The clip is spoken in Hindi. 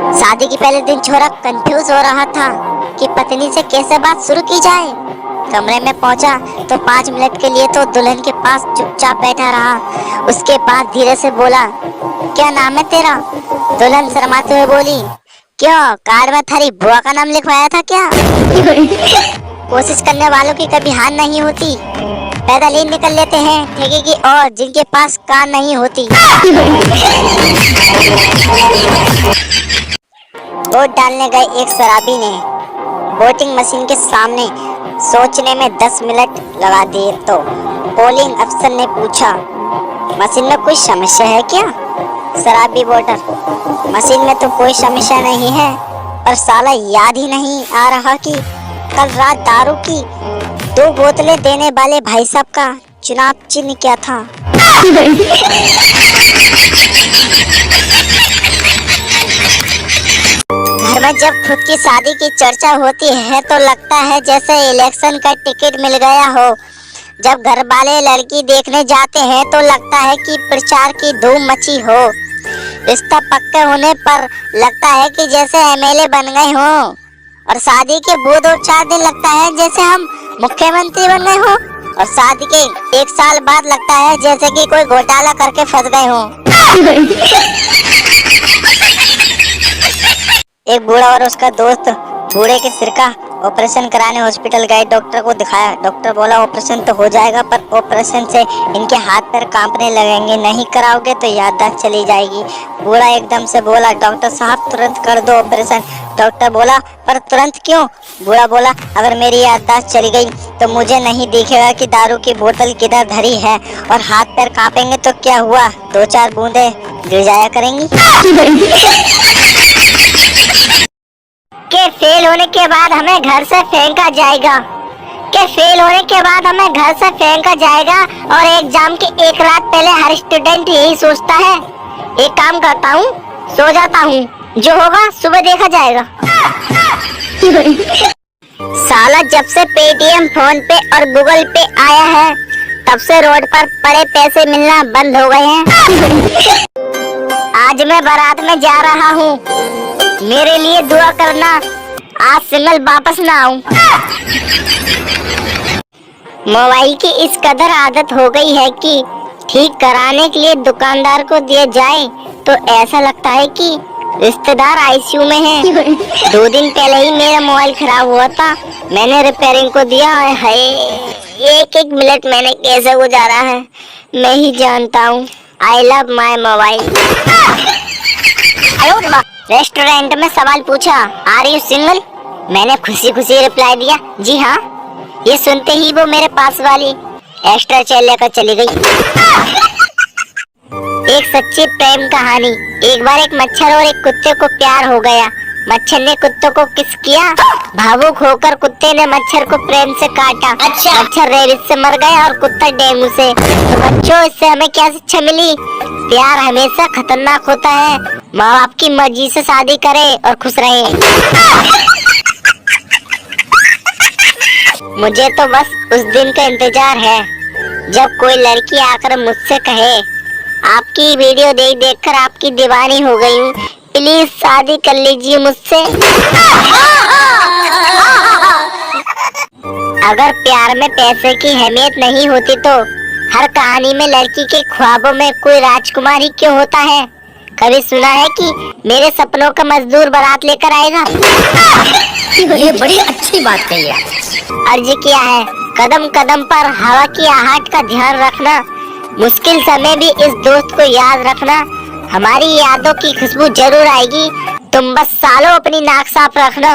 शादी के पहले दिन छोरा कंफ्यूज हो रहा था कि पत्नी से कैसे बात शुरू की जाए। कमरे में पहुंचा तो 5 मिनट के लिए तो दुल्हन के पास चुपचाप बैठा रहा। उसके बाद धीरे से बोला, क्या नाम है तेरा? दुल्हन शर्माते हुए बोली, क्यों कार्ड में थारी बुआ का नाम लिखवाया था क्या? कोशिश करने वालों की कभी हार नहीं होती। पैदल ही निकल लेते हैं ठेके की और जिनके पास कान नहीं होती। वोट डालने गए एक शराबी ने वोटिंग मशीन के सामने सोचने में 10 मिनट लगा दिए तो पोलिंग अफसर ने पूछा, मशीन में कोई समस्या है क्या? शराबी वोटर, मशीन में तो कोई समस्या नहीं है, पर साला याद ही नहीं आ रहा कि कल रात दारू की 2 बोतलें देने वाले भाई साहब का चुनाव चिन्ह क्या था? घर में जब खुद की शादी की चर्चा होती है तो लगता है जैसे इलेक्शन का टिकट मिल गया हो। जब घर वाले लड़की देखने जाते हैं तो लगता है कि प्रचार की धूम मची हो। रिश्ता पक्के होने पर लगता है कि जैसे एमएलए बन गए हो और शादी के 2-4 दिन लगता है जैसे हम मुख्यमंत्री बन गए हो और शादी के 1 साल बाद लगता है जैसे कि कोई घोटाला करके फंस गए हो। एक बूढ़ा और उसका दोस्त बूढ़े के सिर का ऑपरेशन कराने हॉस्पिटल गए। डॉक्टर को दिखाया। डॉक्टर बोला ऑपरेशन तो हो जाएगा पर ऑपरेशन से इनके हाथ पैर कांपने लगेंगे, नहीं कराओगे तो याददाश्त चली जाएगी। बूढ़ा एकदम से बोला, डॉक्टर साहब तुरंत कर दो ऑपरेशन। डॉक्टर बोला, पर तुरंत क्यों? बूढ़ा बोला, अगर मेरी याददाश्त चली गई तो मुझे नहीं दिखेगा कि दारू की बोतल किधर धरी है और हाथ पैर कांपेंगे तो क्या हुआ, 2-4 बूंदे गिर जाया करेंगी। के फेल होने के बाद हमें घर से फेंका जाएगा, के फेल होने के बाद हमें घर से फेंका जाएगा और एग्जाम के 1 रात पहले हर स्टूडेंट यही सोचता है। एक काम करता हूँ, सो जाता हूँ, जो होगा सुबह देखा जाएगा। साला जब से पेटीएम, फोन पे और गूगल पे आया है तब से रोड पर पड़े पैसे मिलना बंद हो गए हैं। आज मैं बारात में जा रहा हूँ, मेरे लिए दुआ करना, आज सिंगल वापस ना आऊं। मोबाइल की इस कदर आदत हो गई है कि ठीक कराने के लिए दुकानदार को दिया जाए तो ऐसा लगता है कि रिश्तेदार आईसीयू में है। 2 दिन पहले ही मेरा मोबाइल खराब हुआ था, मैंने रिपेयरिंग को दिया है। 1-1 मिनट मैंने कैसे गुजारा है मैं ही जानता हूँ। I love my mobile. Restaurant में सवाल पूछा, आर यू सिंगल? मैंने खुशी खुशी रिप्लाई दिया, जी हाँ। ये सुनते ही वो मेरे पास वाली एक्स्ट्रा चेयर लेकर चली गई। एक सच्ची प्रेम कहानी। एक बार एक मच्छर और एक कुत्ते को प्यार हो गया। मच्छर ने कुत्ते को किस किया, भावुक होकर कुत्ते ने मच्छर को प्रेम से काटा। अच्छा। मच्छर रेबीज से मर गया और कुत्ता डेंगू से। तो बच्चों, इससे हमें क्या शिक्षा मिली? प्यार हमेशा खतरनाक होता है। माँ बाप की मर्जी से शादी करे और खुश रहे। मुझे तो बस उस दिन का इंतजार है जब कोई लड़की आकर मुझसे कहे, आपकी वीडियो देख देख कर आपकी दीवानी हो गई हूँ, प्लीज शादी कर लीजिए मुझसे। अगर प्यार में पैसे की अहमियत नहीं होती तो हर कहानी में लड़की के ख्वाबों में कोई राजकुमार ही क्यों होता है? कभी सुना है कि मेरे सपनों का मजदूर बारात लेकर आएगा? ये बड़ी अच्छी बात कही है। अर्ज किया है, कदम कदम पर हवा की आहट का ध्यान रखना, मुश्किल समय भी इस दोस्त को याद रखना, हमारी यादों की खुशबू जरूर आएगी, तुम बस सालों अपनी नाक साफ रखना।